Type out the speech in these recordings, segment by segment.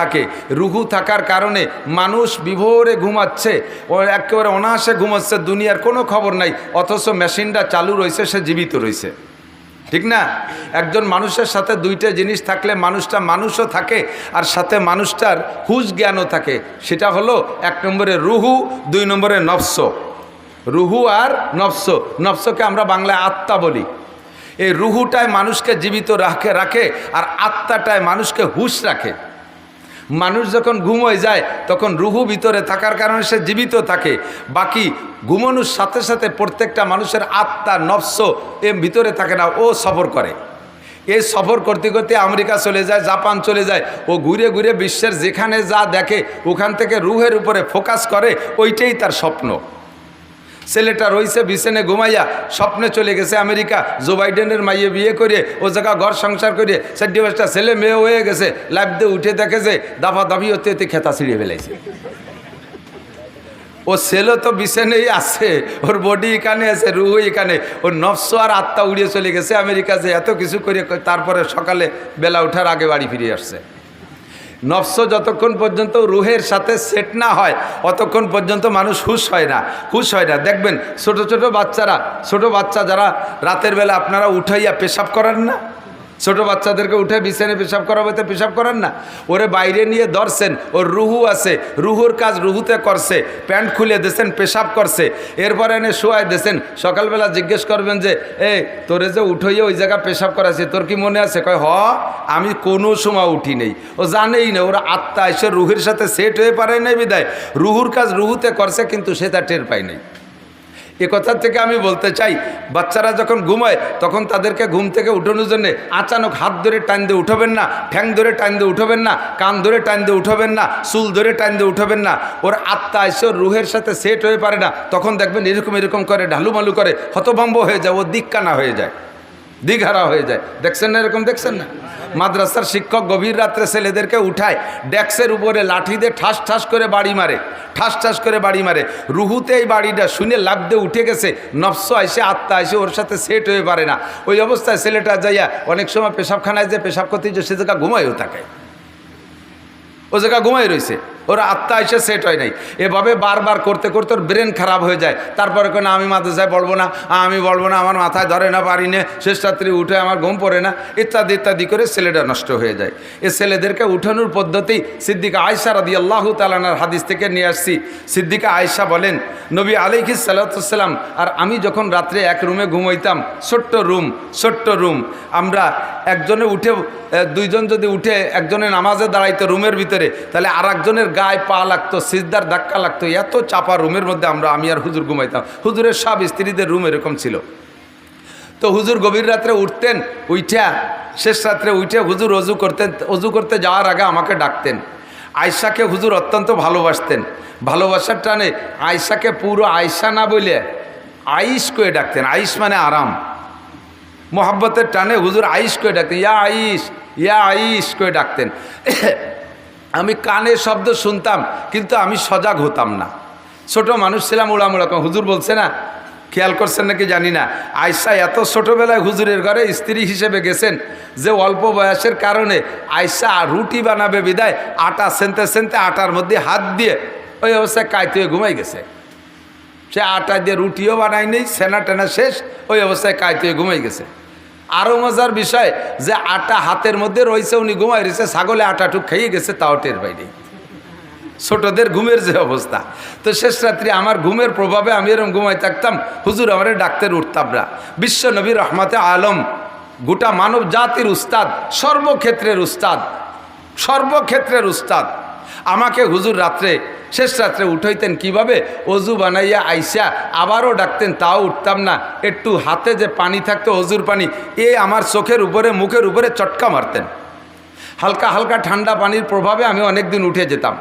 থাকে। রুহু থাকার কারণে মানুষ বিভোরে ঘুমাচ্ছে, ও একেবারে অনায়াসে ঘুমাচ্ছে, দুনিয়ার কোনো খবর নাই, অথচ মেশিনটা চালু রয়েছে, সে জীবিত রয়েছে। ঠিক না? একজন মানুষের সাথে দুইটা জিনিস থাকলে মানুষটা মানুষও থাকে আর সাথে মানুষটার হুঁশ জ্ঞানও থাকে। সেটা হলো এক নম্বরে রুহু, দুই নম্বরে নফস। রুহু আর নফস, নফসকে আমরা বাংলায় আত্মা বলি। এই রুহুটায় মানুষকে জীবিত রাখে আর আত্মাটায় মানুষকে হুঁশ রাখে। মানুষ যখন ঘুমোয় যায় তখন রুহু ভিতরে থাকার কারণে সে জীবিত থাকে। বাকি ঘুমানোর সাথে সাথে প্রত্যেকটা মানুষের আত্মা নফস ভিতরে থাকে না, ও সফর করে। এই সফর করতে করতে আমেরিকা চলে যায়, জাপান চলে যায়, ও ঘুরে ঘুরে বিশ্বের যেখানে যা দেখে ওখান থেকে রুহের উপরে ফোকাস করে, ওইটাই তার স্বপ্ন। ছেলেটা রয়েছে বিছানে ঘুমাইয়া, স্বপ্নে চলে গেছে আমেরিকা, জো বাইডেনের মাইয়ে বিয়ে করে ও জায়গা ঘর সংসার করে 4-5টা ছেলে মেয়ে হয়ে গেছে। লাইফ দিয়ে উঠে দেখে যে দাফা দাফি হতে হতে খেতা ছিঁড়ে ফেলাইছে। ও ছেলে তো বিছানেই আছে, ওর বডি এখানে আছে, রুহু এখানে, ওর নফস আর আত্মা উড়িয়ে চলে গেছে আমেরিকা, যে এত কিছু করে তারপরে সকালে বেলা ওঠার আগে বাড়ি ফিরে আসছে। নফস যতক্ষণ পর্যন্ত রুহের সাথে সেট না হয় অতক্ষণ পর্যন্ত মানুষ হুঁশ হয় না, হুঁশ হয় না। দেখবেন ছোট ছোট বাচ্চা যারা রাতের বেলা আপনারা উঠাইয়া পেশাব করান না, ছোট বাচ্চাদেরকে উঠে বিছানে পেশাব করাবো, পেশাব করান না, ওরে বাইরে নিয়ে ধরছেন, ওর রুহু আছে, রুহুর কাজ রুহুতে করছে, প্যান্ট খুলে দিয়েছেন, পেশাব করছে, এরপরে এনে শোয়াই দিয়েছেন। সকালবেলা জিজ্ঞেস করবেন যে তোরে যে উঠাইয়ে ওই জায়গা পেশাব করাছে, তোর কি মনে আছে? কয় আমি কোনো সময় উঠি নেই। ও জানেই না, ওরা আত্মা এসে রুহের সাথে সেট হয়ে পারে নাই বিদায় রুহুর কাজ রুহুতে করছে, কিন্তু সে তা টের পায় নাই। এ কথা থেকে আমি বলতে চাই, বাচ্চারা যখন ঘুমায় তখন তাদেরকে ঘুম থেকে উঠানোর জন্য আচানক হাত ধরে টান দিয়ে উঠবেন না, ঠ্যাং ধরে টান দিয়ে উঠবেন না, কান ধরে টান দিয়ে উঠবেন না, চুল ধরে টান দিয়ে উঠবেন না। ওর আত্মা এসে রুহের সাথে সেট হয়ে পারে না, তখন দেখবেন এরকম করে ঢালুমালু করে হতভম্ব হয়ে যায়, ও দিককানা হয়ে যায়, দিঘারা হয়ে যায়। দেখছেন না? এরকম দেখছেন না? মাদ্রাসার শিক্ষক গভীর রাত্রে ছেলেদেরকে উঠায়, ডেস্কের উপরে লাঠি দিয়ে ঠাস ঠাস করে বাড়ি মারে, ঠাস ঠাস করে বাড়ি মারে। রুহুতে এই বাড়িটা শুনে লাফ দিয়ে উঠে গেছে, নফস আইসে আত্মা আইসে ওর সাথে সেট হয়ে পারে না। ওই অবস্থায় ছেলেটা যাইয়া অনেক সময় পেশাবখানায় যে পেশাব করতে যে সে জায়গা ঘুমায়ও থাকে, ও জায়গা ঘুমাই রয়েছে, ওর আত্মা এসে সেট হয় নাই। এভাবে বারবার করতে করতে ওর ব্রেন খারাপ হয়ে যায়। তারপরে কেন আমি মাদ্রাসায় পড়বো না, আমি বলবো না, আমার মাথায় ধরে না, পারি না, শেষ রাত্রি উঠে আমার ঘুম পড়ে না, ইত্যাদি ইত্যাদি করে ছেলেটা নষ্ট হয়ে যায়। এ ছেলেদেরকে উঠানোর পদ্ধতি সিদ্দিকা আয়েশা রাদিয়াল্লাহু তাআলার হাদিস থেকে নিয়ে আসছি। সিদ্দিকা আয়েশা বলেন, নবী আলাইহিস সালাতু ওয়াস সালাম আর আমি যখন রাত্রে এক রুমে ঘুমাইতাম, ছোট্ট রুম, আমরা একজনে উঠে, দুইজন যদি উঠে একজনে নামাজে দাঁড়াইতো রুমের ভিতরে, তাহলে আর একজনের গায়ে পা লাগতো, সিজদার ধাক্কা লাগতো, এত চাপা রুমের মধ্যে আমি আর হুজুর ঘুমাইতাম। হুজুরের সব স্ত্রীদের রুম এরকম ছিল। তো হুজুর গভীর রাত্রে উঠতেন, উঠা শেষ রাত্রে উঠে হুজুর অজু করতে যাওয়ার আগে আমাকে ডাকতেন। আয়েশাকে হুজুর অত্যন্ত ভালোবাসতেন, ভালোবাসার টানে আয়েশাকে পুরো আয়েশা না বলে আইস করে ডাকতেন। আইস মানে আরাম, মোহাব্বতের টানে হুজুর আইস করে ডাকতেন, ইয়া আইস করে ডাকতেন। আমি কানে শব্দ শুনতাম কিন্তু আমি সজাগ হতাম না, ছোট মানুষ ছিলাম, উড়ামুড়া। হুজুর বলছে না, খেয়াল করছেন নাকি জানি না, আয়েশা এত ছোটোবেলায় হুজুরের ঘরে স্ত্রী হিসেবে গেছেন যে অল্প বয়সের কারণে আয়েশা রুটি বানাবে বিদায় আটা সেনতে আটার মধ্যে হাত দিয়ে ওই অবস্থায় কাইতে ঘুমাই গেছে। সে আটা দিয়ে রুটিও বানায় নেই, সেনা টেনা শেষ, ওই অবস্থায় কাইতে ঘুমাই গেছে। আরও মজার বিষয় যে আটা হাতের মধ্যে রয়েছে, উনি ঘুমাই রয়েছে, ছাগলে আটাটুক খেয়ে গেছে, তাও টের বাইরে। ছোটদের ঘুমের যে অবস্থা। তো শেষ রাত্রি আমার ঘুমের প্রভাবে আমি এরকম ঘুমাই থাকতাম, হুজুর আমার ডাকতে উঠতাম না। বিশ্ব নবী রহমতে আলম, গোটা মানব জাতির উস্তাদ, সর্বক্ষেত্রের উস্তাদ, আমাকে হুজুর রাত্রে শেষ রাত্রে উঠাইতেন কিভাবে? অজু বানাইয়া আইসা আবারও ডাকতেন, তাও উঠতাম না। একটু হাতে যে পানি থাকতো অজুর পানি, আমার চোখের উপরে মুখের উপরে চটকা মারতেন। হালকা হালকা ঠান্ডা পানির প্রভাবে আমি অনেক দিন উঠে যেতাম।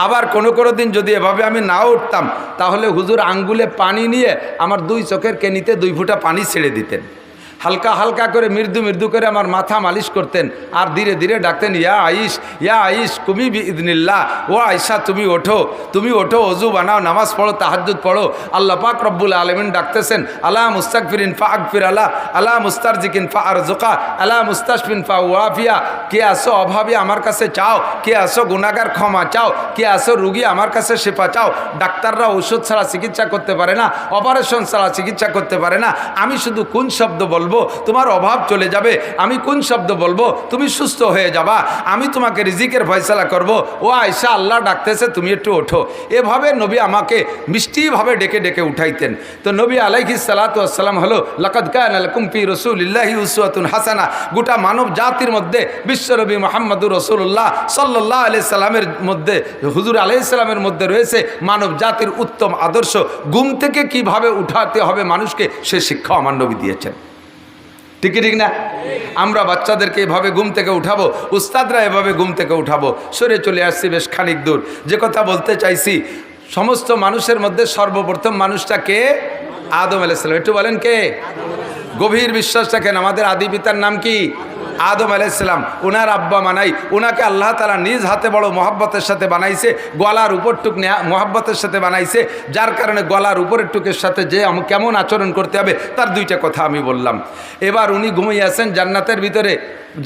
আবার কোনো দিন যদি এভাবে আমি নাও উঠতাম, তাহলে হুজুর আঙ্গুলে পানি নিয়ে আমার দুই চোখের কেনিতে 2 ফোঁটা পানি ছেড়ে দিতেন। হালকা হালকা করে মৃদু মৃদু করে আমার মাথা মালিশ করতেন আর ধীরে ধীরে ডাকতেন, ইয়া আইস কুমি বিইদনিল্লাহ, ও আয়েশা তুমি ওঠো, অজু বানাও, নামাজ পড়ো, তাহাজ্জুদ পড়ো। আল্লাহ পাক রব্বুল আলামিন ডাকতেছেন, আলা মুস্তাগফিরিন ফাগফির আলা মুস্তারজিকিন ফারজুকা আলা মুস্তাশফিন ফাওয়াফিয়া। কে আসো অভাবী আমার কাছে চাও, কে আসো গুনাহগার ক্ষমা চাও, কে আসো রুগী আমার কাছে সেবা চাও। ডাক্তাররা ওষুধ ছাড়া চিকিৎসা করতে পারে না, অপারেশন ছাড়া চিকিৎসা করতে পারে না। আমি শুধু কোন শব্দ বলবো তোমার অভাব চলে যাবে, আমি কোন শব্দ বলবো তুমি সুস্থ হয়ে যাবা, আমি তোমাকে রিজিকের ফয়সালা করব। ও আয়েশা আল্লাহ ডাকতেছে তুমি একটু ওঠো। এভাবে নবী আমাকে মিষ্টিভাবে ডেকে ডেকে উঠাইতেন। তো নবী আলাইহিস সালাতু ওয়াস সালাম হলো লাকাদ কানা লাকুম ফি রাসূলিল্লাহি উসওয়াতুন হাসানা। গোটা মানব জাতির মধ্যে বিশ্বনবী মুহাম্মদুর রাসূলুল্লাহ সাল্লাল্লাহু আলাইহি সাল্লামের মধ্যে, হুজুর আলাইহিস সালামের মধ্যে রয়েছে মানব জাতির উত্তম আদর্শ। ঘুম থেকে কিভাবে উঠাতে হবে মানুষকে সে শিক্ষা আমার নবী দিয়েছেন। ঠিক না? আমরা বাচ্চাদেরকে এভাবে ঘুম থেকে উঠাবো, উস্তাদরা এভাবে ঘুম থেকে উঠাবো। সরে চলে আসছি বেশ খানিক দূর। যে কথা বলতে চাইছি, সমস্ত মানুষের মধ্যে সর্বপ্রথম মানুষটা কে? আদম আলাইহিস সালাম। একটু বলেন কে? গভীর বিশ্বাস রাখেন আমাদের আদি পিতার নাম কি? আদম আলাইহিস সালাম। ওনার আব্বা মানাই, ওনাকে আল্লাহ তাআলা নিজ হাতে বড় মহব্বতের সাথে বানাইছে, গলার উপরটুক মহব্বতের সাথে বানাইছে, যার কারণে গলার উপরের টুকের সাথে যে কেমন আচরণ করতে হবে তার দুইটা কথা আমি বললাম। এবার উনি ঘুমিয়ে আছেন জান্নাতের ভিতরে,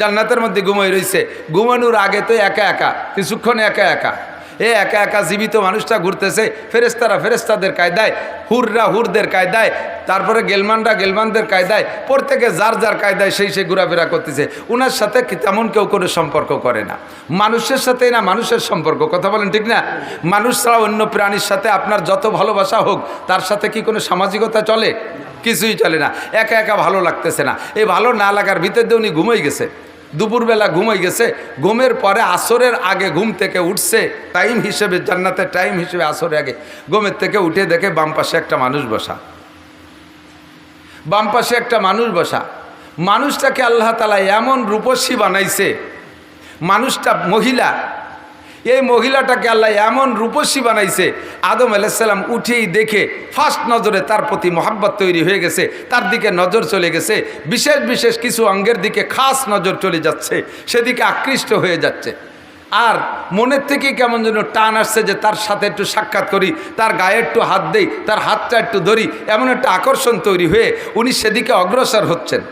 জান্নাতের মধ্যে ঘুমিয়ে রয়েছে। ঘুমানোর আগে তো একা একা, কিছুক্ষণ একা একা, একা একা জীবিত মানুষটা ঘুরতেছে। ফেরেস্তারা ফেরেস্তাদের কায়দায়, হুররা হুরদের কায়দায়, তারপরে গেলমানরা গেলমানদের কায়দায়, প্রত্যেকে যার যার কায়দায় সেই ঘোরাফেরা করতেছে। ওনার সাথে তেমন কেউ কোনো সম্পর্ক করে না, মানুষের সাথেই না মানুষের সম্পর্ক। কথা বলেন ঠিক না? মানুষ ছাড়া অন্য প্রাণীর সাথে আপনার যত ভালোবাসা হোক, তার সাথে কি কোনো সামাজিকতা চলে? কিছুই চলে না। একা একা ভালো লাগতেছে না। এই ভালো না লাগার ভিতর দিয়ে উনি ঘুমিয়ে গেছে। দুপুরবেলা ঘুমাই গেছে, ঘুমের পরে আসরের আগে ঘুম থেকে উঠছে, টাইম হিসেবে জান্নাতের টাইম হিসেবে আসরের আগে ঘুমের থেকে উঠে দেখে বাম পাশে একটা মানুষ বসা, বাম পাশে একটা মানুষ বসা। মানুষটাকে আল্লাহ তাআলা এমন রূপসী বানাইছে, মানুষটা মহিলা, এই মহিলাটাকে আল্লাহ এমন রূপসী বানাইছে। আদম আলাইহিস সালাম উঠেই দেখে ফার্স্ট নজরে তার প্রতি মহব্বত তৈরি হয়ে গেছে, তার দিকে নজর চলে গেছে। বিশেষ বিশেষ কিছু অঙ্গের দিকে খাস নজর চলে যাচ্ছে, সেদিকে আকৃষ্ট হয়ে যাচ্ছে। আর মনের থেকে কেমন যেন টান আসছে যে তার সাথে একটু সাক্ষাৎ করি, তার গায়ে একটু হাত দেই, তার হাতটা একটু ধরি, এমন একটা আকর্ষণ তৈরি হয়ে উনি সেদিকে অগ্রসর হচ্ছেন।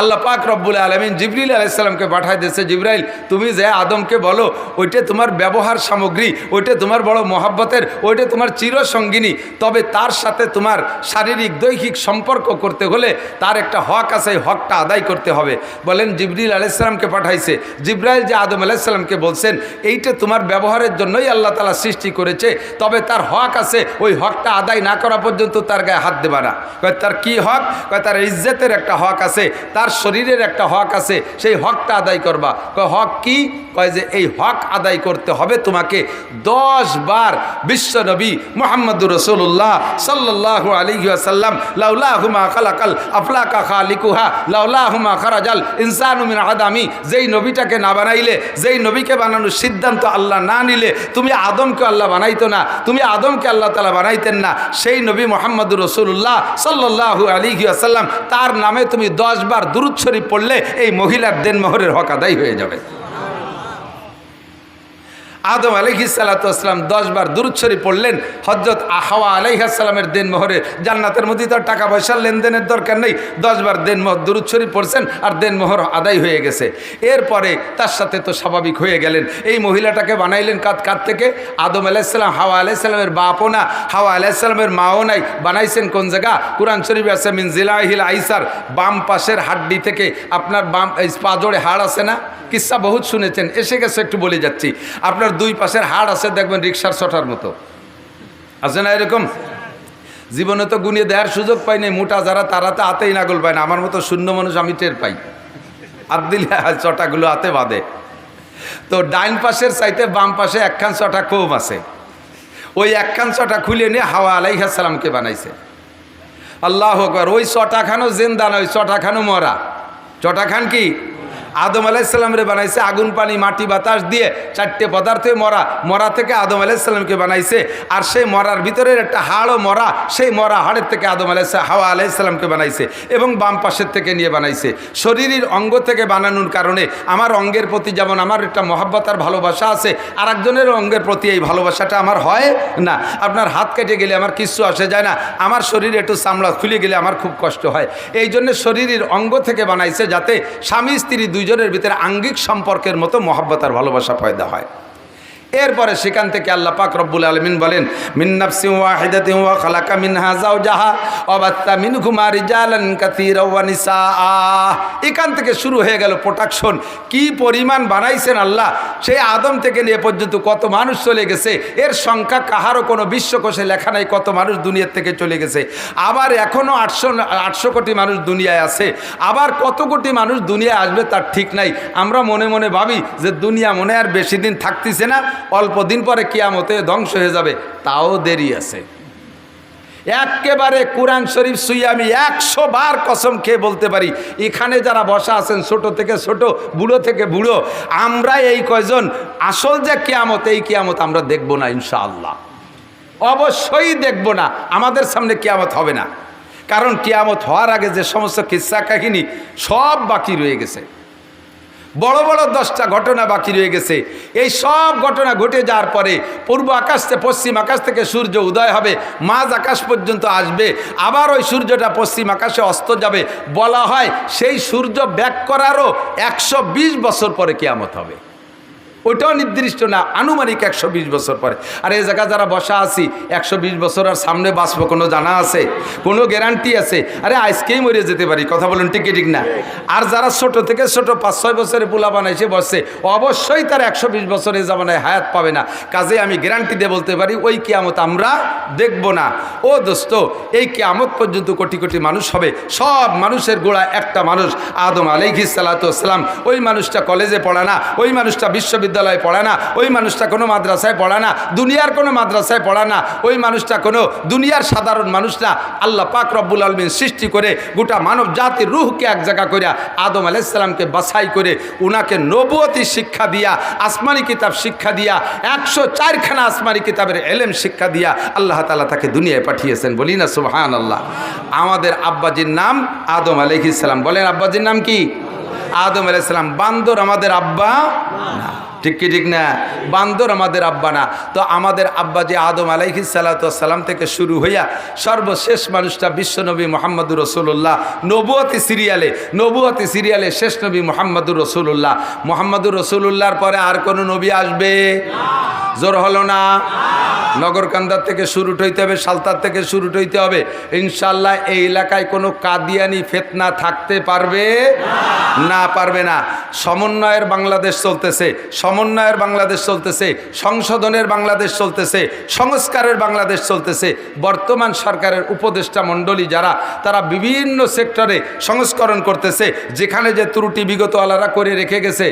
আল্লাহ পাক রব্বুল আলামিন জিবরিল আলাইহিস সালামকে পাঠাই দিয়েছে, জিবরাইল তুমি যে আদমকে বলো ওইটা তোমার ব্যবহার সামগ্রী, ওইটা তোমার বড় মহব্বতের, ওইটা তোমার চিরসঙ্গিনী, তবে তার সাথে তোমার শারীরিক দৈহিক সম্পর্ক করতে হলে তার একটা হক আছে, এই হকটা আদায় করতে হবে। বলেন জিবরিল আলাইহিস সালামকে পাঠাইছে, জিবরাইল যে আদম আলাইহিস সালামকে বলছেন এইটা তোমার ব্যবহারের জন্যই আল্লাহ তাআলা সৃষ্টি করেছে, তবে তার হক আছে, ওই হকটা আদায় না করা পর্যন্ত তার গায়ে হাত দেবা না। কয় তার কি হক? কয় তার ইজ্জতের একটা হক আছে, তার শরীরের একটা হক আছে, সেই হকটা আদায় করবা। কয় হক কি? কয় যে এই হক আদায় করতে হবে তোমাকে 10 বার বিশ্ব নবী মুহাম্মদুর রাসূলুল্লাহ সাল্লাল্লাহু আলাইহি ওয়াসাল্লাম লাউলাহুমা খালাকাল আফলাকা খালিকুহা লাউলাহুমা খারাজাল ইনসানু মিন আদামি, যেই নবীটাকে না বানাইলে, যেই নবীকে বানানোর সিদ্ধান্ত আল্লাহ না নিলে তুমি আদমকে আল্লাহ বানাইতো না, তুমি আদমকে আল্লাহ তাআলা বানাইতেন না। সেই নবী মুহাম্মদুর রাসূলুল্লাহ সাল্লাল্লাহু আলাইহি ওয়াসাল্লাম তার নামে তুমি 10 বার দুরূদ শরীফ পড়লে এই মহিলার দেনমোহরের হক আদায় হয়ে যাবে। আদম আলাইহিস সালাতু ওয়াস সালাম 10 বার দুরূদ শরীফ পড়লেন, হযরত হাওয়া আলাইহিস সালামের দেনমোহরে, জান্নাতের মধ্যে তো টাকা পয়সার লেনদেনের দরকার নেই, 10 বার দেনমোহর দুরূদ শরীফ পড়ছেন আর দেনমোহর আদায় হয়ে গেছে। এরপরে তার সাথে তো স্বাভাবিক হয়ে গেলেন। এই মহিলাটাকে বানাইলেন কাত থেকে? আদম আলাইহিস সালাম হাওয়া আলাইহিস সালামের বাপও না, হাওয়া আলাইহিস সালামের মাও নাই, বানাইছেন কোন জায়গা? কুরআন শরীফে আছে মিন জিলাহিল আইসার, বাম পাশের হাড্ডি থেকে। আপনার বাম পাজোড়ে হাড় আছে না? কিসসা বহুত শুনেছেন, এসে গেছে একটু বলে যাচ্ছি। আপনার দুই পাশের হাড় আছে, দেখবেন রিক্সার ছটার মতো আছে না? এরকম জীবনে তো গুনিয়ে দেওয়ার সুযোগ পাইনি, মোটা যারা তারা তো হাতেই নাগল পায় না, আমার মতো শূন্য মানুষ আমি টের পাই, হাত দিলে চটাগুলো হাতে বাঁধে। তো ডাইন পাশের চাইতে বাম পাশে একখান চটা কম আছে, ওই একখান চটা খুলে নিয়ে হাওয়া আলাইহিস সালামকে বানাইছে। আল্লাহু আকবার। ওই চটাখানো জিন্দা না, ওই চটাখানো মরা। চটাখান কি? আদম আলাইহিসসালামরে বানাইছে আগুন পানি মাটি বাতাস দিয়ে, চারটে পদার্থে মরা, মরা থেকে আদম আলাইহিসসালামকে বানাইছে। আর সেই মরার ভিতরের একটা হাড়ও মরা, সেই মরা হাড়ের থেকে আদম হাওয়া আলাইহিসসালামকে বানাইছে এবং বাম পাশের থেকে নিয়ে বানাইছে। শরীরের অঙ্গ থেকে বানানোর কারণে আমার অঙ্গের প্রতি যেমন আমার একটা মহব্বত আর ভালোবাসা আছে, আর একজনের অঙ্গের প্রতি এই ভালোবাসাটা আমার হয় না। আপনার হাত কেটে গেলে আমার কিচ্ছু আসে যায় না, আমার শরীরে একটু চামড়া খুলে গেলে আমার খুব কষ্ট হয়। এই জন্য শরীরের অঙ্গ থেকে বানাইছে যাতে স্বামী স্ত্রী দুইজনের ভিতরে আঙ্গিক সম্পর্কের মতো মহব্বত আর ভালোবাসা পয়দা হয়। এরপরে সেখান থেকে আল্লাহ পাক রব্বুল আলামিন বলেন, মিন নাফসিন ওয়াহিদাতিন ওয়া খালাকা মিনহা যাওজাহা ওয়া বাত্তা মিনহুমা রিজালান কাসীরা ওয়া নিসা। এখান থেকে শুরু হয়ে গেল প্রোডাকশন। কি পরিমাণ বানাইছেন আল্লাহ! সেই আদম থেকে নিয়ে পর্যন্ত কত মানুষ চলে গেছে, এর সংখ্যা কাহারও কোনো বিশ্বকোষে লেখা নাই কত মানুষ দুনিয়ার থেকে চলে গেছে। আবার এখনও 800 কোটি মানুষ দুনিয়ায় আছে, আবার কত কোটি মানুষ দুনিয়ায় আসবে তার ঠিক নাই। আমরা মনে মনে ভাবি যে দুনিয়া মনে আর বেশি দিন থাকতেছে না, অল্প দিন পরে কিয়ামতে ধ্বংস হয়ে যাবে, তাও দেরি আছে। একেবারে কোরআন শরীফ শুয়ে আমি 100 বার কসম খেয়ে বলতে পারি, এখানে যারা বসা আছেন ছোট থেকে ছোট, বুড়ো থেকে বুড়ো, আমরা এই কয়জন আসল যে কিয়ামত, এই কিয়ামত আমরা দেখব না ইনশাআল্লাহ, অবশ্যই দেখব না। আমাদের সামনে কিয়ামত হবে না, কারণ কিয়ামত হওয়ার আগে যে সমস্ত কিস্সা কাহিনী সব বাকি রয়ে গেছে। বড় বড় 10টা ঘটনা বাকি রয়ে গেছে। এই সব ঘটনা ঘটে যাওয়ার পরে পূর্ব আকাশ থেকে পশ্চিম আকাশ থেকে সূর্য উদয় হবে, মাঝ আকাশ পর্যন্ত আসবে, আবার ওই সূর্যটা পশ্চিম আকাশে অস্ত যাবে। বলা হয় সেই সূর্য ব্যাক করারও 120 বছর পরে কিয়ামত হবে। ওইটাও নির্দিষ্ট না, আনুমানিক 120 বছর পরে। আর এই জায়গা যারা বসা আছি 120 বছর আর সামনে বাঁচবো কোনো জানা আছে? কোনো গ্যারান্টি আছে? আরে আজকেই মরে যেতে পারি, কথা বলেন ঠিক ঠিক না? আর যারা ছোট থেকে ছোট 5-6 বছরে পোলা বানাইছে বসছে, অবশ্যই তার 120 বছরে জামানায় হায়াত পাবে না। কাজে আমি গ্যারান্টি দিয়ে বলতে পারি ওই কিয়ামত আমরা দেখব না। ও দোস্ত, এই কিয়ামত পর্যন্ত কোটি কোটি মানুষ হবে, সব মানুষের গোড়া একটা মানুষ আদম আলাইহিস সালাতু ওয়াস সালাম। ওই মানুষটা কলেজে পড়ে না, ওই মানুষটা বিশ্ববিদ্যালয়ে পড়ে না, ওই মানুষটা কোনো মাদ্রাসায় পড়ে না, দুনিয়ার কোনো মাদ্রাসায় পড়ে না, ওই মানুষটা কোনো দুনিয়ার সাধারণ মানুষ না। আল্লাহ পাক রব্বুল আলামিন সৃষ্টি করে গোটা মানব জাতির রূহকে এক জায়গা করে আদম আলাইহিস সালামকে বাছাই করে উনাকে নবুয়তি শিক্ষা দিয়া, আসমানি কিতাব শিক্ষা দিয়া, 104খানা আসমানি কিতাবের ইলম শিক্ষা দিয়া আল্লাহ তাআলা তাকে দুনিয়ায় পাঠিয়েছেন। বলি না সুবহানাল্লাহ। আমাদের আব্বাজির নাম আদম আলাইহিস সালাম। বলেন আব্বাজির নাম কি? আদম আলাইহিস সালাম। বান্দর আমাদের আব্বা না, ঠিক কি ঠিক না? বান্দর আমাদের আব্বা না। তো আমাদের আব্বা যে আদম আলাইহিস সালাতু ওয়াস সালাম থেকে শুরু হইয়া সর্বশেষ মানুষটা বিশ্বনবী মুহাম্মদুর রাসূলুল্লাহ, নবুয়তি সিরিয়ালে শেষ নবী মুহাম্মদুর রাসূলুল্লাহ। মুহাম্মদুর রাসূলুল্লাহর পরে আর কোনো নবী আসবে? জোর হলো না? নগরকান্দার থেকে শুরু হইতে হবে, সালতার থেকে শুরু হইতে হবে। ইনশাল্লাহ এই এলাকায় কোনো কাদিয়ানি ফিতনা থাকতে পারবে না, পারবে না। সমন্বয়ের বাংলাদেশ চলতেছে, সমন্বয়ের বাংলাদেশ চলতেছে, সংশোধনের বাংলাদেশ চলতেছে, সংস্কারের বাংলাদেশ চলতেছে। বর্তমান সরকারের উপদেষ্টা মণ্ডলী যারা, তারা বিভিন্ন সেক্টরে সংস্করণ করতেছে। যেখানে যে ত্রুটি বিগতওয়ালারা করে রেখে গেছে,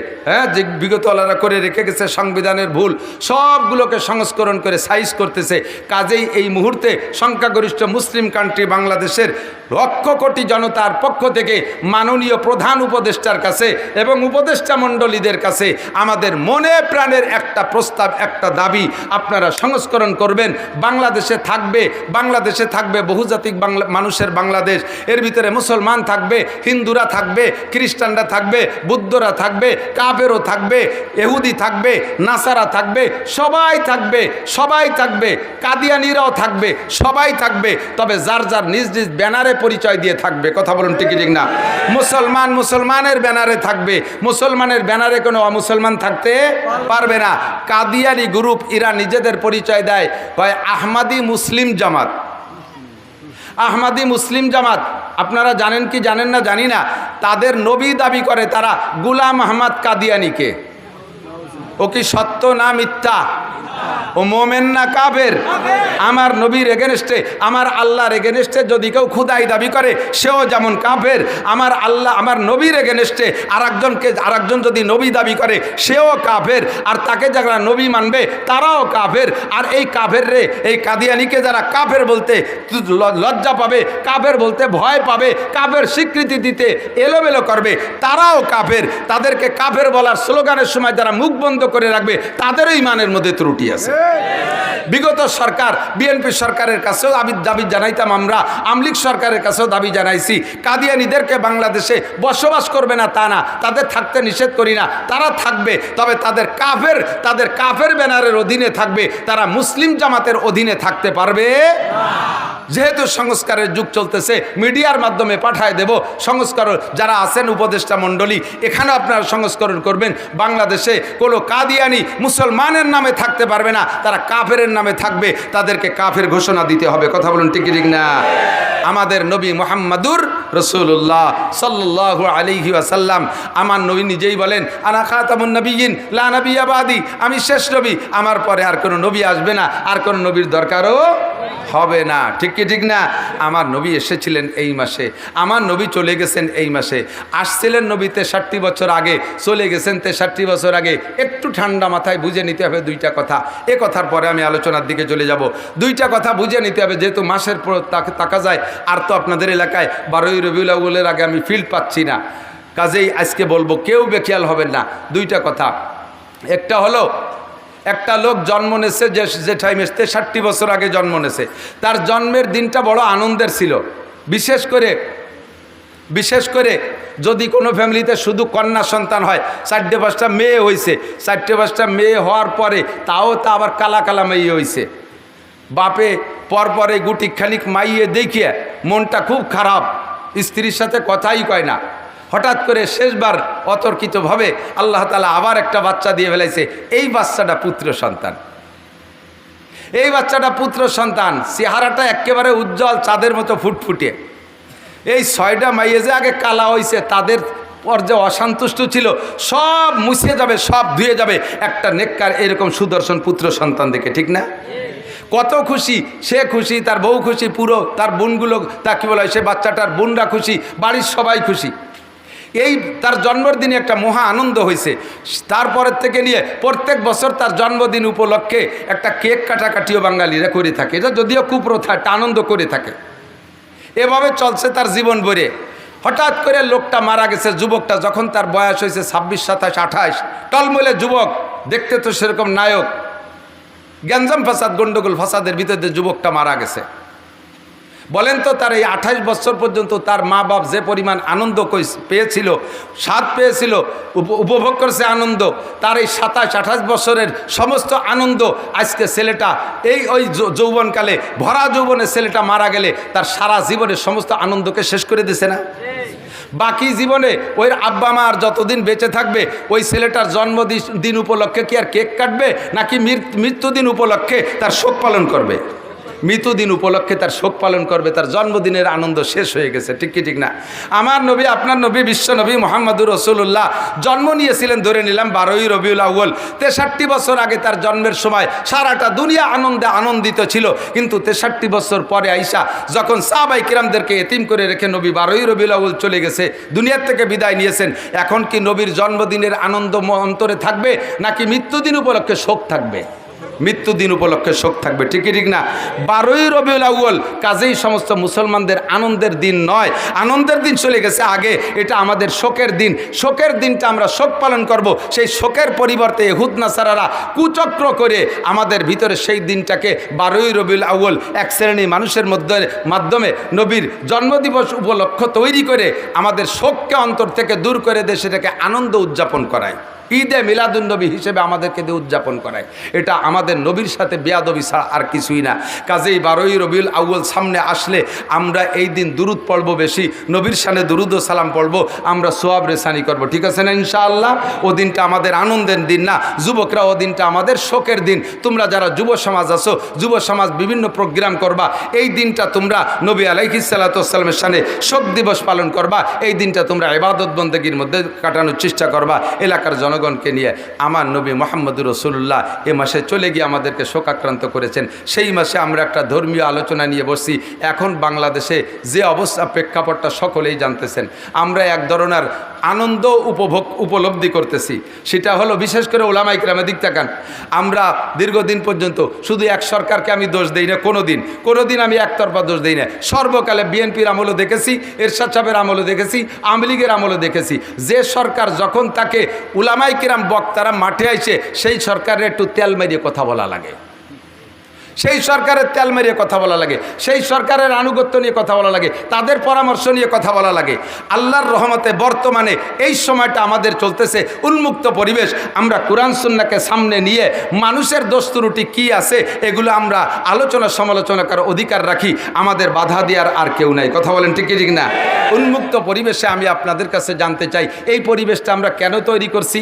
যে বিগতওয়ালারা করে রেখে গেছে সংবিধানের ভুল, সবগুলোকে সংস্করণ করে সাইজ করতেছে। কাজেই এই মুহূর্তে সংখ্যাগরিষ্ঠ মুসলিম কান্ট্রি বাংলাদেশের লক্ষ কোটি জনতার পক্ষ থেকে মাননীয় প্রধান উপদেষ্টার কাছে এবং উপদেষ্টা মণ্ডলীদের কাছে আমাদের মনে প্রাণের একটা প্রস্তাব, একটা দাবি, আপনারা সংস্করণ করবেন। বাংলাদেশে থাকবে বহুজাতিক মানুষের বাংলাদেশ। এর ভিতরে মুসলমান থাকবে, হিন্দুরা থাকবে, খ্রিস্টানরা থাকবে, বুদ্ধরা থাকবে, কাফেরও থাকবে, ইহুদি থাকবে, নাসারা থাকবে, সবাই থাকবে, কাদিয়ানিরাও থাকবে, সবাই থাকবে। তবে যার যার নিজ নিজ ব্যানারে পরিচয় দিয়ে থাকবে। কথা বলুন ঠিক ঠিক না? মুসলমানের ব্যানারে থাকবে, মুসলমানের ব্যানারে কোনো অমুসলমান থাকতে পারবে না। কাদিয়ানি গ্রুপ এরা নিজেদের পরিচয় দেয় হয় আহমাদি মুসলিম জামাত। আহমাদি মুসলিম জামাত আপনারা জানেন কি জানেন না জানি না, তাদের নবী দাবি করে তারা গোলাম আহমদ কাদিয়ানিকে। ও কি সত্য না মিথ্যা? ও ও মোমেন না কাফের? আমার নবীর এগেনস্টে, আমার আল্লাহর এগেনস্টে যদি কেউ খুদাই দাবি করে সেও যেমন কাফের। আমার আল্লাহ, আমার নবীর এগেনস্টে আরেকজন যদি নবী দাবি করে সেও কাফের, আর তাকে যারা নবী মানবে তারাও কাফের। আর এই কাফের রে, এই কাদিয়ানিকে যারা কাফের বলতে লজ্জা পাবে, কাফের বলতে ভয় পাবে, কাফের স্বীকৃতি দিতে এলোমেলো করবে, তারাও কাফের। তাদেরকে কাফের বলার স্লোগানের সময় যারা মুখ বন্ধ করে রাখবে তাদেরও ইমানের মধ্যে ত্রুটি আছে। বিগত সরকার, বিএনপি সরকারের কাছেও দাবি জানাইতাম আমরা, আমলিগ সরকারের কাছেও দাবি জানাইছি, কাদিয়ানীদেরকে বাংলাদেশে বসবাস করবে না তা না, তাদের থাকতে নিষেধ করি না, তারা থাকবে, তবে তাদের কাফের ব্যানারের অধীনে থাকবে, তারা মুসলিম জামাতের অধীনে থাকতে পারবে না। যেহেতু সংস্কারের যুগ চলতেছে, মিডিয়ার মাধ্যমে পাঠায় দেব সংস্কার, যারা আছেন উপদেষ্টা মণ্ডলী, এখানে আপনারা সংস্করণ করবেন। বাংলাদেশে কোনো কাদিয়ানি মুসলমানের নামে থাকতে পারবে না, তারা কাফেরের নামে থাকবে, তাদেরকে কাফের ঘোষণা দিতে হবে। কথা বলুন ঠিক ঠিক না? আমাদের নবী মুহাম্মাদুর রাসূলুল্লাহ সাল্লাল্লাহু আলাইহি ওয়াসাল্লাম, আমার নবী নিজেই বলেন, আনা খাতামুন নবিয়্যিন লা নাবিয়্যা বাদি, আমি শেষ নবী, আমার পরে আর কোনো নবী আসবে না, আর কোনো নবীর দরকারও হবে না। ঠিক কি ঠিক না? আমার নবী এসেছিলেন এই মাসে, আমার নবী চলে গেছেন এই মাসে। আসছিলেন নবী 63 বছর আগে, চলে গেছেন 63 বছর আগে। একটু ঠান্ডা মাথায় বুঝে নিতে হবে দুইটা কথা। এ কথার পরে আমি আলোচনার দিকে চলে যাব। দুইটা কথা বুঝে নিতে হবে, যেহেতু মাসের পর তাকা যায়। আর তো আপনাদের এলাকায় 12ই রবিউল আউয়ালের আগে আমি ফিল্ড পাচ্ছি না, কাজেই আজকে বলবো, কেউ বেখেয়াল হবেন না। দুইটা কথা, একটা হলো, একটা লোক জন্ম নেছে যে টাইমে 63 বছর আগে জন্ম নেছে, তার জন্মের দিনটা বড় আনন্দের ছিল। বিশেষ করে যদি কোনো ফ্যামিলিতে শুধু কন্যা সন্তান হয়, 4-5টা মেয়ে হয়েছে, 4-5টা মেয়ে হওয়ার পরে তাও তা আবার কালা কালা মেয়ে হয়েছে, বাপে পরপরে গুটি খানিক মাইয়ে দেখিয়ে মনটা খুব খারাপ, স্ত্রীর সাথে কথাই কয় না। হঠাৎ করে শেষবার অতর্কিতভাবে আল্লাহ তাআলা আবার একটা বাচ্চা দিয়ে ফেলাইছে। এই বাচ্চাটা পুত্র সন্তান, এই বাচ্চাটা পুত্র সন্তান, চেহারাটা একেবারে উজ্জ্বল, চাঁদের মতো ফুটফুটে। এই 6টা মাইয়ে যে আগে কালা হয়েছে, তাদের পর যে অসন্তুষ্ট ছিল সব মুছে যাবে, সব ধুয়ে যাবে একটা নেককার এরকম সুদর্শন পুত্র সন্তান দেখে। ঠিক না? কত খুশি সে, খুশি তার বউ খুশি, পুরো তার বোনগুলো, তা কী বলা হয়, সে বাচ্চাটার বোনরা খুশি, বাড়ির সবাই খুশি। এই তার জন্মদিনে একটা মহা আনন্দ হয়েছে। তারপরের থেকে নিয়ে প্রত্যেক বছর তার জন্মদিন উপলক্ষে একটা কেক কাটাকাটিও বাঙালিরা করে থাকে। এটা যদিও কুপ্রথা, একটা আনন্দ করে থাকে। এভাবে চলছে তার জীবন ভরে। হঠাৎ করে লোকটা মারা গেছে, যুবকটা, যখন তার বয়স হয়েছে 26, 27, 28, টলমলে যুবক, দেখতে তো সেরকম নায়ক। গ্যাঞ্জাম ফাসাদ, গন্ডগোল ফাসাদের ভিতরে যুবকটা মারা গেছে। বলেন তো, তার এই 28 বছর পর্যন্ত তার মা বাপ যে পরিমাণ আনন্দ পেয়েছিল, স্বাদ পেয়েছিল, উপভোগ করেছে আনন্দ, তার এই 27-28 বছরের সমস্ত আনন্দ আজকে ছেলেটা ওই যৌবনকালে, ভরা যৌবনে ছেলেটা মারা গেলে তার সারা জীবনের সমস্ত আনন্দকে শেষ করে দিছে না? বাকি জীবনে ওই আব্বা মা আর যতদিন বেঁচে থাকবে, ওই ছেলেটার জন্মদিন উপলক্ষে কি আর কেক কাটবে, নাকি মৃত্যুদিন উপলক্ষে তার শোক পালন করবে? মৃত্যুদিন উপলক্ষে তার শোক পালন করবে, তার জন্মদিনের আনন্দ শেষ হয়ে গেছে। ঠিক কি ঠিক না? আমার নবী, আপনার নবী, বিশ্ব নবী মুহাম্মদুর রাসূলুল্লাহ জন্ম নিয়েছিলেন ধরে নিলাম 12ই রবিউল আউয়াল। 63 বছর আগে তার জন্মের সময় সারাটা দুনিয়া আনন্দে আনন্দিত ছিল। কিন্তু 63 বছর পরে আইসা যখন সাহাবায়ে কিরামদেরকে এতিম করে রেখে নবী 12ই রবিউল আউয়াল চলে গেছে, দুনিয়ার থেকে বিদায় নিয়েছেন, এখন কি নবীর জন্মদিনের আনন্দ অন্তরে থাকবে, নাকি মৃত্যুদিন উপলক্ষে শোক থাকবে? মৃত্যুদিন উপলক্ষে শোক থাকবে। ঠিক ঠিক না? 12ই রবিউল আউয়াল কাজেই সমস্ত মুসলমানদের আনন্দের দিন নয়, আনন্দের দিন চলে গেছে আগে, এটা আমাদের শোকের দিন। শোকের দিনটা আমরা শোক পালন করব। সেই শোকের পরিবর্তে ইহুদ নাসারারা কুচক্র করে আমাদের ভিতরে সেই দিনটাকে 12ই রবিউল আউয়াল এক শ্রেণী মানুষের মাধ্যমে নবীর জন্মদিবস উপলক্ষ তৈরি করে আমাদের শোককে অন্তর থেকে দূর করে দিয়ে সেটাকে আনন্দ উদযাপন করায়, ঈদে মিলাদুন্নবী হিসেবে আমাদেরকে দিয়ে উদযাপন করায়। এটা আমাদের নবীর সাথে বেয়াদবি ছাড়া আর কিছুই না। কাজেই 12ই রবিউল আউয়াল সামনে আসলে আমরা এই দিন দুরুদ পড়ব, বেশি নবীর শানে দুরুদ ও সালাম পড়ব, আমরা সোয়াব রেসানি করব। ঠিক আছে না? ইনশাআল্লাহ ও দিনটা আমাদের আনন্দের দিন না, যুবকরা, ও দিনটা আমাদের শোকের দিন। তোমরা যারা যুব সমাজ আছো, যুব সমাজ বিভিন্ন প্রোগ্রাম করবা, এই দিনটা তোমরা নবী আলাইহিস সালাতু ওয়াস সালামের শানে শোক দিবস পালন করবা। এই দিনটা তোমরা ইবাদত বন্দেগীর মধ্যে কাটানোর চেষ্টা করবা এলাকার জনগণকে নিয়ে। আমার নবী মুহাম্মদুর রাসূলুল্লাহ এ মাসে চলে গিয়ে আমাদেরকে শোকাক্রান্ত করেছেন। সেই মাসে আমরা একটা ধর্মীয় আলোচনা নিয়ে বসছি। এখন বাংলাদেশে যে অবস্থা, প্রেক্ষাপটটা সকলেই জানতেছেন। আমরা এক ধরনের আনন্দ উপলব্ধি করতেছি। সেটা হলো বিশেষ করে ওলামায়ে কেরামের দিক তাকান। আমরা দীর্ঘদিন পর্যন্ত শুধু এক সরকারকে আমি দোষ দেই না, কোনোদিন আমি একতরফা দোষ দেই না। সর্বকালে বিএনপির আমলও দেখেছি, এরশাদ সাহেবের আমলও দেখেছি, আওয়ামী লীগের আমলও দেখেছি। যে সরকার যখন তাকে ওলামায়ে কেরাম বক্তারা মাঠে আইসে, সেই সরকারের একটু তেল মেরিয়ে কথা বলা লাগে, সেই সরকারের তেল মেরিয়ে কথা বলা লাগে, সেই সরকারের আনুগত্য নিয়ে কথা বলা লাগে, তাদের পরামর্শ নিয়ে কথা বলা লাগে। আল্লাহর রহমতে বর্তমানে এই সময়টা আমাদের চলতেছে উন্মুক্ত পরিবেশ। আমরা কোরআন সুন্নাহকে সামনে নিয়ে মানুষের দোষ ত্রুটি কী আছে এগুলো আমরা আলোচনা সমালোচনা করার অধিকার রাখি। আমাদের বাধা দেওয়ার আর কেউ নাই। কথা বলেন ঠিক ঠিক না? উন্মুক্ত পরিবেশে আমি আপনাদের কাছে জানতে চাই, এই পরিবেশটা আমরা কেন তৈরি করছি?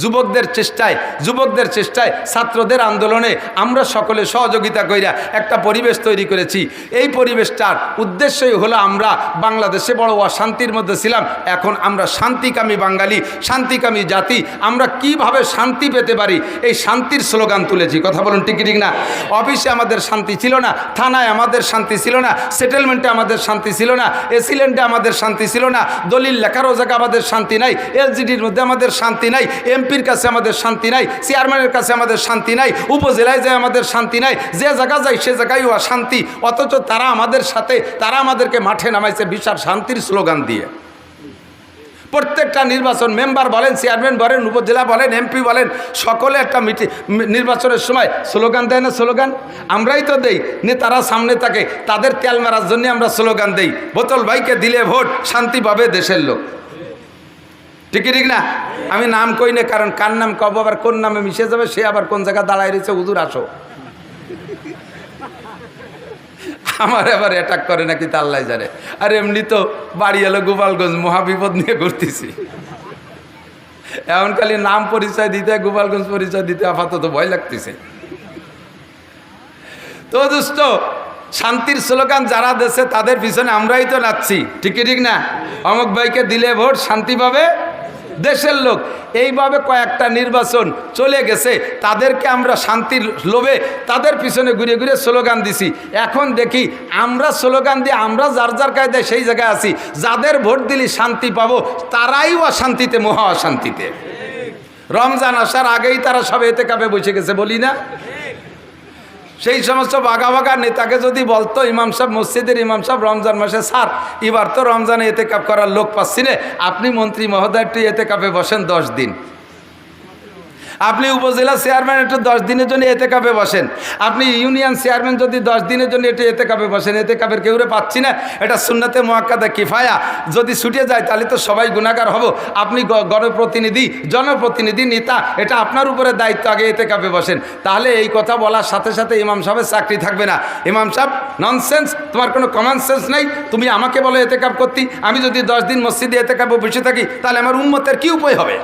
যুবকদের চেষ্টায় ছাত্রদের আন্দোলনে আমরা সকলে সহযোগিতা কইরা একটা পরিবেশ তৈরি করেছি। এই পরিবেশটার উদ্দেশ্যই হলো আমরা বাংলাদেশে বড় অশান্তির মধ্যে ছিলাম, এখন আমরা শান্তিকামী বাঙালি, শান্তিকামী জাতি, আমরা কিভাবে শান্তি পেতে পারি এই শান্তির স্লোগান তুলেছি। কথা বলুন ঠিক ঠিক না? অফিসে আমাদের শান্তি ছিল না, থানায় আমাদের শান্তি ছিল না, সেটেলমেন্টে আমাদের শান্তি ছিল না, এসিলেন্টে আমাদের শান্তি ছিল না, দলিল লেখারও জায়গা আমাদের শান্তি নাই, এলজিডির মধ্যে আমাদের শান্তি নাই, এমপির কাছে আমাদের শান্তি নাই, চেয়ারম্যানের কাছে আমাদের শান্তি নাই, উপজেলায় যায় আমাদের শান্তি নাই, যে জায়গা যায় সে জায়গায় অশান্তি। অথচ তারা আমাদের সাথে, তারা আমাদেরকে মাঠে নামাইছে বিশাল শান্তির স্লোগান দিয়ে। প্রত্যেকটা নির্বাচন, মেম্বার বলেন, চেয়ারম্যান বলেন, উপজেলা বলেন, এমপি বলেন, সকলে একটা নির্বাচনের সময় স্লোগান দেয় না? স্লোগান আমরাই তো দেই, নেতারা সামনে থাকে, তাদের তেল মারার জন্য আমরা স্লোগান দেই, বোতল ভাইকে দিলে ভোট, শান্তি পাবে দেশের লোক। ঠিক না? আমি নাম কই না, কারণ কার নাম কব আবার কোন নামে মিশে যাবে, সে আবার কোন জায়গায় দাঁড়ায় রয়েছে, হুজুর আসো। আমার আবার অ্যাটাক করে নাকি তা আল্লাহ জানে। আর এমনি তো বাড়ি এলো গোপালগঞ্জ, মহাবিপদ নিয়ে ঘুরতেছি। এমন খালি নাম পরিচয় দিতে, গোপালগঞ্জ পরিচয় দিতে আপাতত ভয় লাগতেছে। তো দোস্ত, শান্তির স্লোগান যারা দেশে তাদের পিছনে আমরাই তো নাচছি। ঠিক না? অমুক ভাইকে দিলে ভোট, শান্তি পাবে দেশের লোক। এইভাবে কয়েকটা নির্বাচন চলে গেছে, তাদেরকে আমরা শান্তির লোভে তাদের পিছনে ঘুরে ঘুরে স্লোগান দিছি। এখন দেখি আমরা স্লোগান দিয়ে আমরা যার যার কায়দায় সেই জায়গায় আছি, যাদের ভোট দিলি শান্তি পাবো তারাই অশান্তিতে, মহা অশান্তিতে। রমজান আসার আগেই তারা সব এতেকাফে বসে গেছে, বলি না? সেই সমস্ত বাঘা বাঘা নেতাকে যদি বলতো ইমাম সাহেব, মসজিদের ইমাম সাহেব, রমজান মাসে স্যার এবার তো রমজানে এতেকাফ করার লোক পাচ্ছি না, আপনি মন্ত্রী মহোদয় একটু এতেকাফে বসেন 10 দিন, আপনি উপজেলা চেয়ারম্যান একটু 10 দিনের জন্য এতেকাফে বসেন, আপনি ইউনিয়ন চেয়ারম্যান যদি 10 দিনের জন্য একটু এতেকাফে বসেন, এতেকাফের কেউরে পাচ্ছি না, এটা সুন্নাতে মুআক্কাদা কিফায়া, যদি ছুটে যায় তাহলে তো সবাই গুনাহগার হব। আপনি গণপ্রতিনিধি, জনপ্রতিনিধি, নেতা, এটা আপনার উপরে দায়িত্ব, আগে এতেকাফে বসেন। তাহলে এই কথা বলার সাথে সাথে ইমাম সাহেবের চাকরি থাকবে না। ইমাম সাহেব ননসেন্স, তোমার কোনো কমন সেন্স নাই, তুমি আমাকে বলো এতেকাফ করতে, আমি যদি 10 দিন মসজিদে এতেকাফে বসে থাকি তাহলে আমার উম্মতের কি উপায় হবে?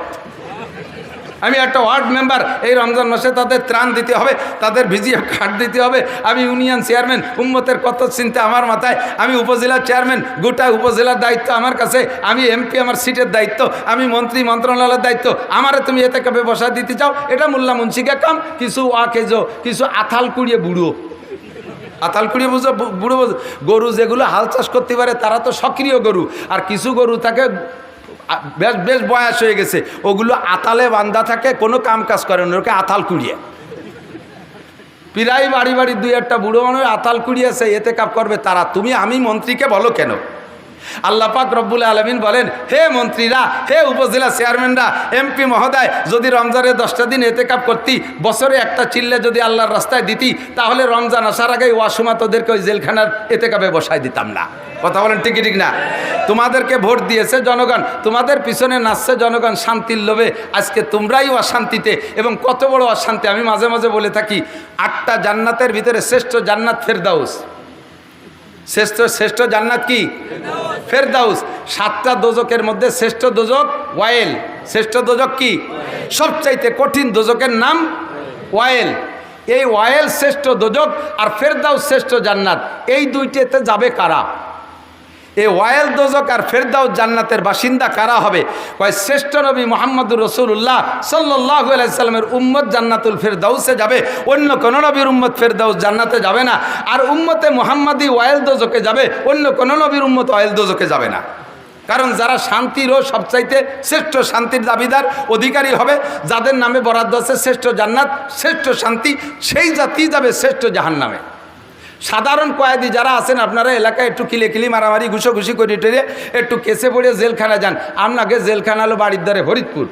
আমি একটা ওয়ার্ড মেম্বার, এই রমজান মাসে তাদের ত্রাণ দিতে হবে, তাদের ভিজিএফ কার্ড দিতে হবে, আমি ইউনিয়ন চেয়ারম্যান, উম্মতের কত চিন্তা আমার মাথায়, আমি উপজেলার চেয়ারম্যান, গোটা উপজেলার দায়িত্ব আমার কাছে, আমি এমপি, আমার সিটের দায়িত্ব, আমি মন্ত্রী, মন্ত্রণালয়ের দায়িত্ব, আমারে তুমি এতেকাফে বসা দিতে চাও, এটা মোল্লা মুন্সিকে কাম, কিছু ওয়াকেজো, কিছু আথাল কুড়িয়ে বুড়ো, আতাল কুড়িয়ে বুঝো, বুড়ো গরু যেগুলো হাল চাষ করতে পারে তারা তো সক্রিয় গরু, আর কিছু গরু থাকে বেশ বয়স হয়ে গেছে, ওগুলো আতালে বান্ধা থাকে, কোনো কাম কাজ করে না, ওকে আতাল কুড়িয়ে। প্রায় বাড়ি বাড়ি 2-1টা বুড়ো মানুষ আতাল কুড়িয়েছে, এতেকাফ করবে তারা, তুমি আমি মন্ত্রীকে বলো কেন? আল্লাহ পাক রব্বুল আলামিন বলেন, হে মন্ত্রীরা, হে উপজেলা চেয়ারম্যানরা, এমপি মহোদয়, যদি রমজানের 10টা দিন এতেকাফ করতি, বছরে একটা চিল্লে যদি আল্লাহর রাস্তায় দিতি, তাহলে রমজান আসার আগেই ওয়াসমা তোদেরকে ওই জেলখানার এতেকাফে বসায় দিতাম না। কথা বলেন ঠিক না? তোমাদেরকে ভোট দিয়েছে জনগণ, তোমাদের পিছনে নাচছে জনগণ শান্তির লোভে, আজকে তোমরাই অশান্তিতে। এবং কত বড় অশান্তি, আমি মাঝে মাঝে বলে থাকি, 8টা জান্নাতের ভিতরে শ্রেষ্ঠ জান্নাত ফেরদাউস। শ্রেষ্ঠ জান্নাত কি? ফেরদাউস। 7টা দোজকের মধ্যে শ্রেষ্ঠ দোজক ওয়াইল। শ্রেষ্ঠ দোজক কি? সবচাইতে কঠিন দোজকের নাম ওয়াইল। এই ওয়াইল শ্রেষ্ঠ দোজক আর ফেরদাউস শ্রেষ্ঠ জান্নাত, এই দুইটাতে যাবে কারা? এই ওয়াইল দোজক আর ফেরদাউস জান্নাতের বাসিন্দা কারা হবে? কয় শ্রেষ্ঠ নবী মুহাম্মদুর রাসূলুল্লাহ সাল্লাল্লাহু আলাইহি সাল্লামের উম্মত জান্নাতুল ফেরদাউসে যাবে, অন্য কোন নবীর উম্মত ফেরদাউস জান্নাতে যাবে না। আর উম্মতে মুহাম্মাদি ওয়াইল দোজকে যাবে, অন্য কোন নবীর উম্মত ওয়াইল দোজকে যাবে না। কারণ যারা শান্তিরও সবচাইতে শ্রেষ্ঠ শান্তির দাবিদার অধিকারী হবে, যাদের নামে বরাদ্দ আছে শ্রেষ্ঠ জান্নাত, শ্রেষ্ঠ শান্তি, সেই জাতি যাবে শ্রেষ্ঠ জাহান্নামে। সাধারণ কয়েদি যারা আছেন, আপনারা এলাকায় একটু কিলি মারামারি ঘুষোঘুষি করে টেরে একটু কেসে পড়ে জেলখানা যান, আপনাকে জেলখানা হলো বাড়ির দ্বারে ফরিদপুর।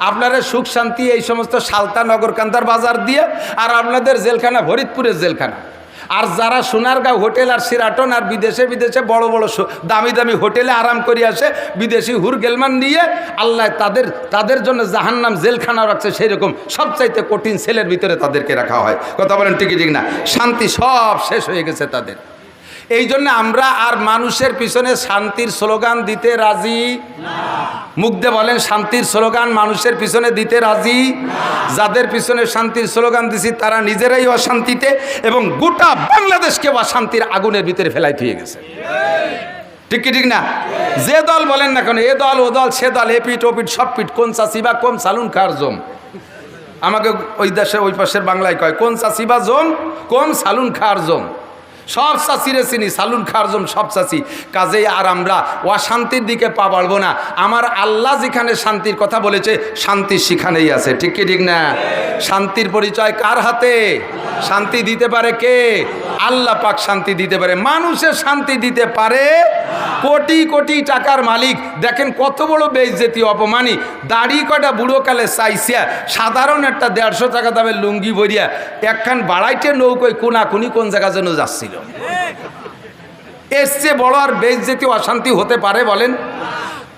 আপনারা সুখ শান্তি এই সমস্ত সালতা নগরকান্দার বাজার দিয়ে, আর আপনাদের জেলখানা ফরিদপুরের জেলখানা। আর যারা সোনারগাঁও হোটেল আর সিরাটন আর বিদেশে বড় বড় দামি দামি হোটেলে আরাম করে আসে, বিদেশি হুর গেলমান নিয়ে, আল্লাহ তাদের জন্য জাহান্নাম জেলখানা রাখছে, সেই রকম সবচাইতে কঠিন সেলের ভিতরে তাদেরকে রাখা হয়। কথা বলেন ঠিক না? শান্তি সব শেষ হয়ে গেছে তাদের। এই জন্য আমরা আর মানুষের পিছনে শান্তির স্লোগান দিতে রাজি না। মুখ দিয়ে বলেন, শান্তির স্লোগান মানুষের পিছনে দিতে রাজি না। যাদের পিছনে শান্তির স্লোগান দিছি তারা নিজেরাই অশান্তিতে এবং গোটা বাংলাদেশকে অশান্তির আগুনের ভিতরে ফেলাই দিয়ে গেছে। ঠিক না? যে দল বলেন না কেন, এ দল ও দল সে দল, এপিট ওপিট সব পিট, কোন চাষিবা কম সালুন খার জম। আমাকে ওই দেশে ওই পাশের বাংলায় কয়, কোন চাষিবা জম কম সালুন খার জম। সব চাষিরে চিনি, সালুন খারজম সব চাষি। কাজেই আর আমরা অশান্তির দিকে পা বাড়বো না। আমার আল্লাহ যেখানে শান্তির কথা বলেছে, শান্তি সেখানেই আছে। ঠিক না? শান্তির পরিচয় কার হাতে? শান্তি দিতে পারে কে? আল্লাহ পাক শান্তি দিতে পারে। মানুষের শান্তি দিতে পারে কোটি কোটি টাকার মালিক। দেখেন কত বড় বেইজ্জতি, অপমানি। দাড়ি কটা বুড়োকালে চাইছিয়া সাধারণ একটা 150 টাকা দামের লুঙ্গি ভরিয়া একখান বাড়াইতে নৌকোয় কোনাকুনি কোন জায়গা যেন যাচ্ছিল। এর চেয়ে বড় আর বেইজ্জতি অশান্তি হতে পারে বলেন?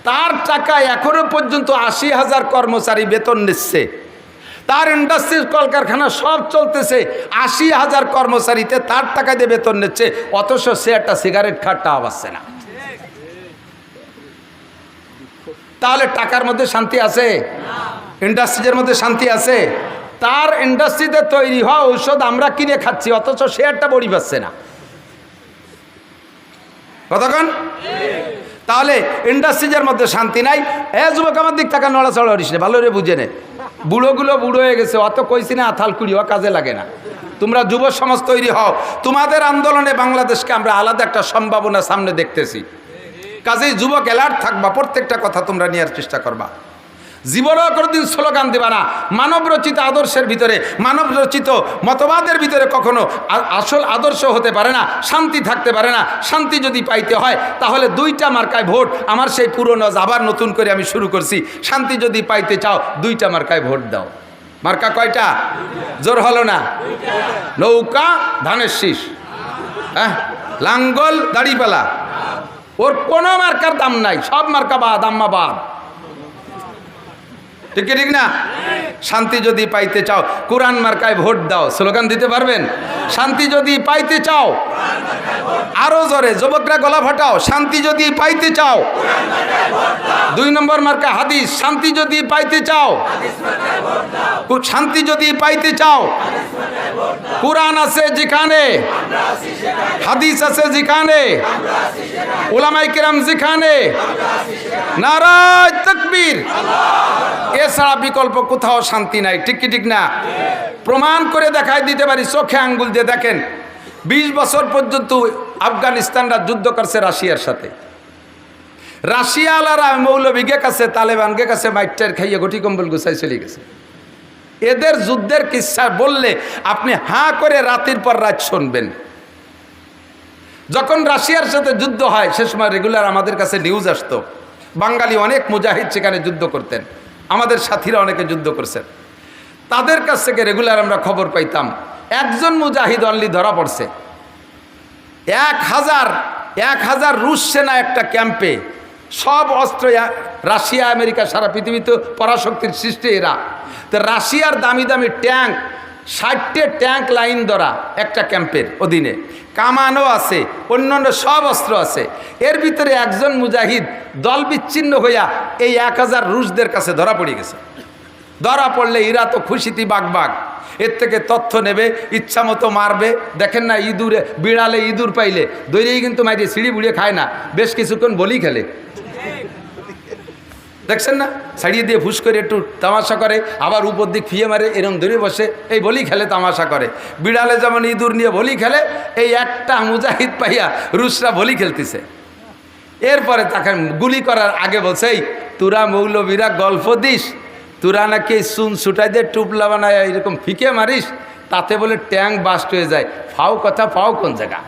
তার টাকা এখনো পর্যন্ত 80,000 কর্মচারী বেতন নিচ্ছে, তার ইন্ডাস্ট্রির কলকারখানা সব চলতেছে, 80,000 কর্মচারীতে তার টাকা দিয়ে বেতন নিচ্ছে, অথচ সে একটা সিগারেট খাটটা পাচ্ছে না। তাহলে টাকার মধ্যে শান্তি আছে? ইন্ডাস্ট্রিজের মধ্যে শান্তি আছে? তার ইন্ডাস্ট্রিতে তৈরি হওয়া ঔষধ আমরা কিনে খাচ্ছি, অথচ সে একটা বড়ি পাচ্ছে না। কতক্ষণ? তাহলে ইন্ডাস্ট্রিজের মধ্যে শান্তি নাই। যুবক আমার দিক টাকা নড়াচড়া করিস না, ভালো রে বুঝে নে। বুড়োগুলো বুড়ো হয়ে গেছে, অত কইছি না আথাল কুড়ি, ও কাজে লাগে না। তোমরা যুব সমাজ তৈরি হও, তোমাদের আন্দোলনে বাংলাদেশকে আমরা আলাদা একটা সম্ভাবনা সামনে দেখতেছি। কাজেই যুবক অ্যালার্ট থাকবা, প্রত্যেকটা কথা তোমরা নেওয়ার চেষ্টা করবা। জীবনেও কোনোদিন স্লোগান দেবা না। মানব রচিত আদর্শের ভিতরে, মানব রচিত মতবাদের ভিতরে কখনো আসল আদর্শ হতে পারে না, শান্তি থাকতে পারে না। শান্তি যদি পাইতে হয় তাহলে 2টা মার্কায় ভোট। আমার সেই পুরনো আবার নতুন করে আমি শুরু করছি, শান্তি যদি পাইতে চাও 2টা মার্কায় ভোট দাও। মার্কা কয়টা? জোর হলো না? নৌকা ধানের শীষ, হ্যাঁ, লাঙ্গল দাড়িপালা, ওর কোনো মার্কার দাম নাই, সব মার্কা বাদ, আম্মা বাদ। ঠিক না? শান্তি যদি পাইতে চাও কোরআন মার্কায় ভোট দাও। স্লোগান দিতে পারবেন? শান্তি যদি পাইতে চাও, আরো জোরে যুবকরা গলা ফাটাও, শান্তি যদি পাইতে চাও 2 নম্বর মার্কা হাদিস। শান্তি যদি পাইতে চাও, শান্তি যদি পাইতে চাও, কোরআন আছে যেখানে, হাদিস আছে যেখানে, উলামায়ে কেরাম যেখানে, নারায়ে তাকবীর, এছাড়া বিকল্প কোথাও শান্তি নাই। ঠিক না? প্রমাণ করে দেখাই দিতে পারি, চোখে আঙ্গুল দিয়ে দেখেন। 20 বছর পর্যন্ত আফগানিস্তানরা যুদ্ধ করছে রাশিয়ার সাথে। রাশিয়ালারা মৌলবীকে কাছে, তালেবানকে কাছে মাইটার খাইয়ে গটি কম্বল গুছাই চলে গেছে। এদের যুদ্ধের কিচ্ছা বললে আপনি হাঁ করে রাতের পর রাত শুনবেন। যখন রাশিয়ার সাথে যুদ্ধ হয় সে সময় রেগুলার আমাদের কাছে নিউজ আসতো, বাঙালি অনেক মুজাহিদ সেখানে যুদ্ধ করতেন, আমাদের সাথীরা অনেকে যুদ্ধ করছেন, তাদের কাছ থেকে রেগুলার আমরা খবর পাইতাম একজন মুজাহিদ অনলি ধরা পড়ছে। 1000 রুশ সেনা একটা ক্যাম্পে, সব অস্ত্র রাশিয়া আমেরিকা সারা পৃথিবীতে পরাশক্তির সৃষ্টি এরা। তো রাশিয়ার দামি দামি ট্যাঙ্ক, 60টে ট্যাঙ্ক লাইন ধরা একটা ক্যাম্পের অধীনে, কামানও আছে, অন্যান্য সব অস্ত্র আছে। এর ভিতরে একজন মুজাহিদ দল বিচ্ছিন্ন হইয়া এই 1000 রুশদের কাছে ধরা পড়ে গেছে। ধরা পড়লে এরা তো খুশিতে বাগবাগ। এর থেকে তথ্য নেবে, ইচ্ছা মতো মারবে। দেখেন না, ইঁদুরে বিড়ালে ইঁদুর পাইলে দৈরেই কিন্তু মাইরে সিঁড়ি বুড়িয়ে খায় না, বেশ কিছুক্ষণ বলি খেলে। দেখছেন না, ছাড়িয়ে দিয়ে ফুস করে একটু তামাশা করে, আবার উপর দিক ফিয়ে মারে, এরম ধরে বসে এই বলি খেলে, তামাশা করে। বিড়ালে যেমন ইঁদুর নিয়ে বলি খেলে, এই একটা মুজাহিদ পাইয়া রুশরা বলি খেলতেছে। এরপরে তাকে গুলি করার আগে বলছে, এই তোরা মৌলবীরা গল্প দিস, তোরা নাকি চুন ছুটাই দিয়ে টুপলা বানায় এরকম ফিকে মারিস, তাতে বলে ট্যাঙ্ক বাস্ট হয়ে যায়। ফাও কথা, ফাও কোন জায়গা?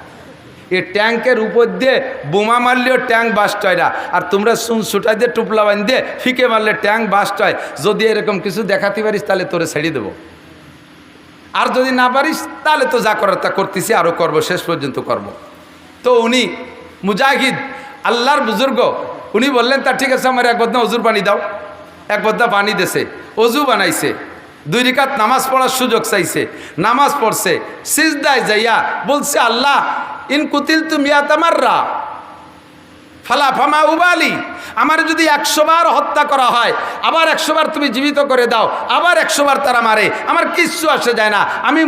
এই ট্যাঙ্কের উপর দিয়ে বোমা মারলেও ট্যাঙ্ক বাস্ট হয় না, আর তোমরা চুন ছুটাই দিয়ে টুপলা বান দিয়ে ফিকে মারলে ট্যাঙ্ক বাস্ট হয়। যদি এরকম কিছু দেখাতে পারিস তাহলে তোরে ছেড়ে দেবো, আর যদি না পারিস তাহলে তো যা করার তা করতেছি, আরও করব, শেষ পর্যন্ত করব। তো উনি মুজাহিদ আল্লাহর বুজুর্গ, উনি বললেন তা ঠিক আছে, আমার এক বদনা অজুর পানি দাও। এক বদনা পানি দেছে, অজু বানাইছে, 2 রাকাত নামাজ পড়ার সুযোগ চাইছে, নামাজ পড়ছে, সিজদায় যাইয়া বলছে, আল্লাহ ইন কুতিল তুমি আতামাররা ফালা ফামা উবালি, আমার যদি 100 বার হত্যা করা হয়, আবার 100 বার তুমি জীবিত করে দাও, আবার 100 বার তারা মারে, আমার কিচ্ছু আসে যায় না, আমি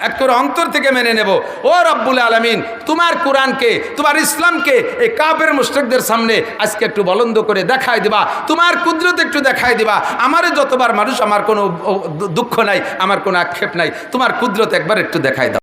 একেবারে অন্তর থেকে মেনে নেব। ও রব্বুল আলামিন, তোমার কোরআনকে, তোমার ইসলামকে এই কাফের মুশরিকদের সামনে আজকে একটু বলন্দ করে দেখাই দিবা, তোমার কুদরত একটু দেখাই দিবা। আমারে যতবার মানুষ, আমার কোনো দুঃখ নাই, আমার কোনো আক্ষেপ নাই, তোমার কুদরত একবার একটু দেখাই দাও।